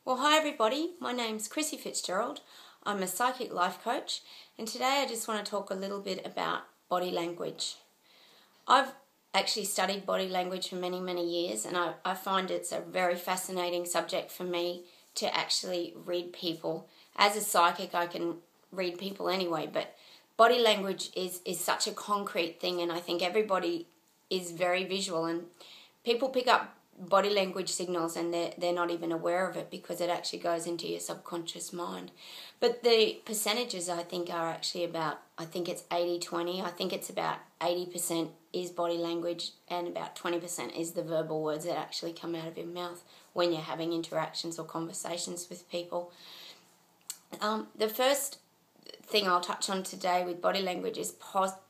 Well, hi everybody, my name's Chrissy Fitzgerald. I'm a psychic life coach, and today I just want to talk a little bit about body language. I've actually studied body language for many, many years, and I find it's a very fascinating subject for me to actually read people. As a psychic, I can read people anyway, but body language is such a concrete thing, and I think everybody is very visual, and people pick up body language signals and they're not even aware of it because it actually goes into your subconscious mind. But the percentages I think are actually about, I think it's 80-20. I think it's about 80% is body language and about 20% is the verbal words that actually come out of your mouth when you're having interactions or conversations with people. The first thing I'll touch on today with body language is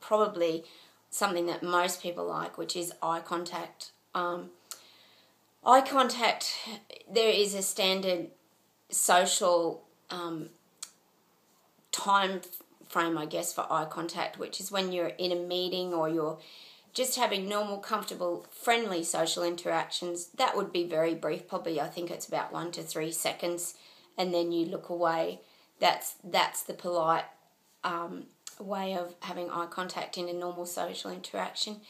probably something that most people like, which is eye contact. Eye contact, there is a standard social time frame, I guess, for eye contact, which is when you're in a meeting or you're just having normal, comfortable, friendly social interactions. That would be very brief, probably I think it's about 1 to 3 seconds, and then you look away. That's the polite way of having eye contact in a normal social interaction.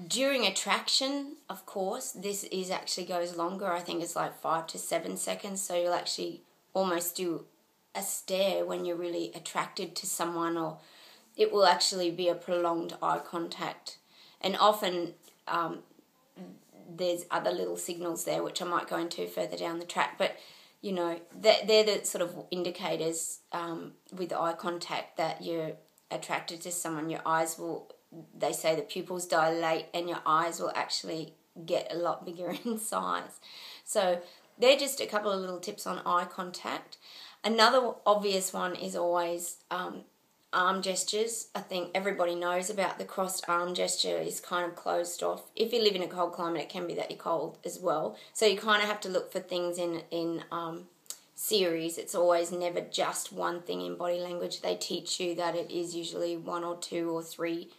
During attraction, of course, this actually goes longer. I think it's like 5 to 7 seconds. So you'll actually almost do a stare when you're really attracted to someone, or it will actually be a prolonged eye contact. And often there's other little signals there, which I might go into further down the track. But, you know, they're the sort of indicators with eye contact that you're attracted to someone. Your eyes will... They say the pupils dilate and your eyes will actually get a lot bigger in size. So they're just a couple of little tips on eye contact. Another obvious one is always arm gestures. I think everybody knows about the crossed arm gesture is kind of closed off. If you live in a cold climate, it can be that you're cold as well. So you kind of have to look for things in series. It's always never just one thing in body language. They teach you that it is usually 1 or 2 or 3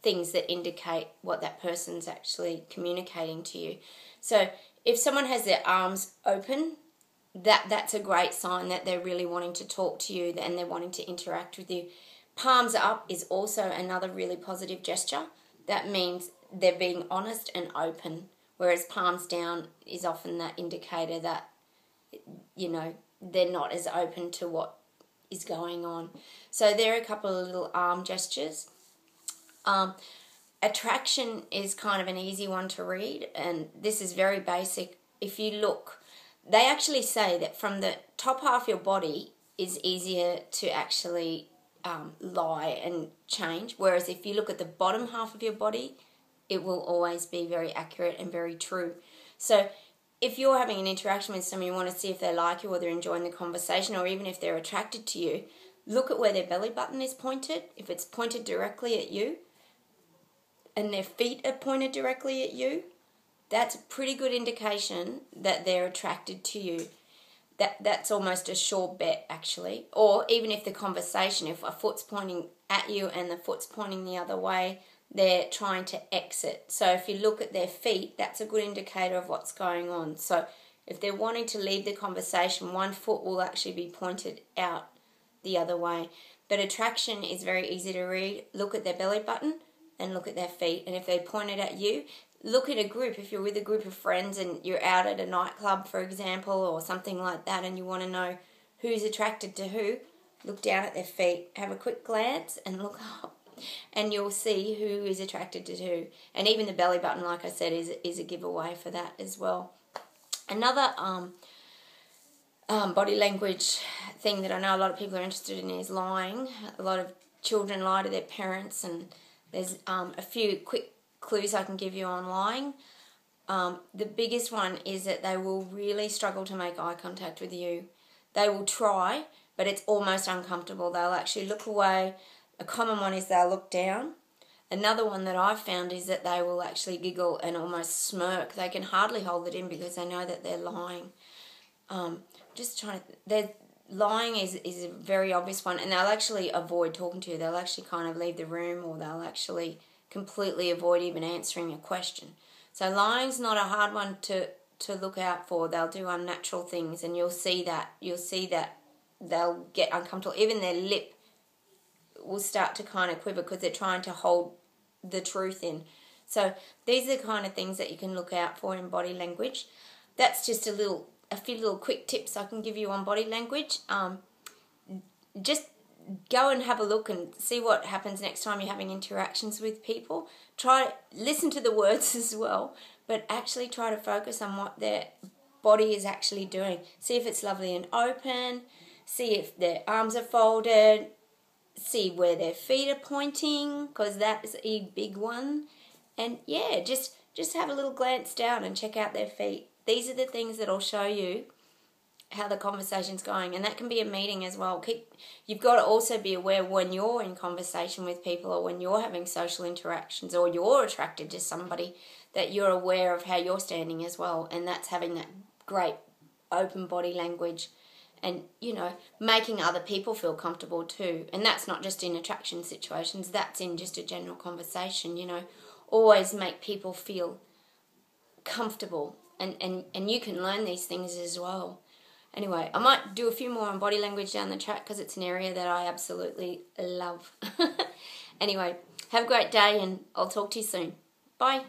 things that indicate what that person's actually communicating to you. So if someone has their arms open, that's a great sign that they're really wanting to talk to you and they're wanting to interact with you. Palms up is also another really positive gesture. That means they're being honest and open, whereas palms down is often that indicator that, you know, they're not as open to what is going on. So there are a couple of little arm gestures. Attraction is kind of an easy one to read, and this is very basic. If you look, they actually say that from the top half of your body is easier to actually lie and change, whereas if you look at the bottom half of your body, it will always be very accurate and very true. So if you're having an interaction with someone, you want to see if they like you or they're enjoying the conversation, or even if they're attracted to you, look at where their belly button is pointed. If it's pointed directly at you and their feet are pointed directly at you, that's a pretty good indication that they're attracted to you. That's almost a sure bet, actually. Or even if the conversation, if a foot's pointing at you and the foot's pointing the other way, they're trying to exit. So if you look at their feet, that's a good indicator of what's going on. So if they're wanting to leave the conversation, one foot will actually be pointed out the other way. But attraction is very easy to read. Look at their belly button and look at their feet. And if they pointed at you, look at a group. If you're with a group of friends and you're out at a nightclub, for example, or something like that, and you want to know who's attracted to who, look down at their feet, have a quick glance and look up, and you'll see who is attracted to who. And even the belly button, like I said, is a giveaway for that as well. Another body language thing that I know a lot of people are interested in is lying. A lot of children lie to their parents, and there's a few quick clues I can give you on lying. The biggest one is that they will really struggle to make eye contact with you. They will try, but it's almost uncomfortable. They'll actually look away. A common one is they'll look down. Another one that I've found is that they will actually giggle and almost smirk. They can hardly hold it in because they know that they're lying. Lying is a very obvious one, and they'll actually avoid talking to you. They'll actually kind of leave the room, or they'll actually completely avoid even answering a question. So lying's not a hard one to to look out for. They'll do unnatural things, and you'll see that they'll get uncomfortable. Even their lip will start to kind of quiver because they're trying to hold the truth in. So these are the kind of things that you can look out for in body language. That's just a few little quick tips I can give you on body language. Just go and have a look and see what happens next time you're having interactions with people. Listen to the words as well, but actually try to focus on what their body is actually doing. See if it's lovely and open. See if their arms are folded. See where their feet are pointing, because that is a big one. And yeah, just have a little glance down and check out their feet. These are the things that will show you how the conversation's going, and that can be a meeting as well. You've got to also be aware when you're in conversation with people, or when you're having social interactions, or you're attracted to somebody, that you're aware of how you're standing as well, and that's having that great open body language. And, making other people feel comfortable too. And that's not just in attraction situations, that's in just a general conversation, Always make people feel comfortable. And you can learn these things as well. Anyway, I might do a few more on body language down the track because it's an area that I absolutely love. Anyway, have a great day, and I'll talk to you soon. Bye.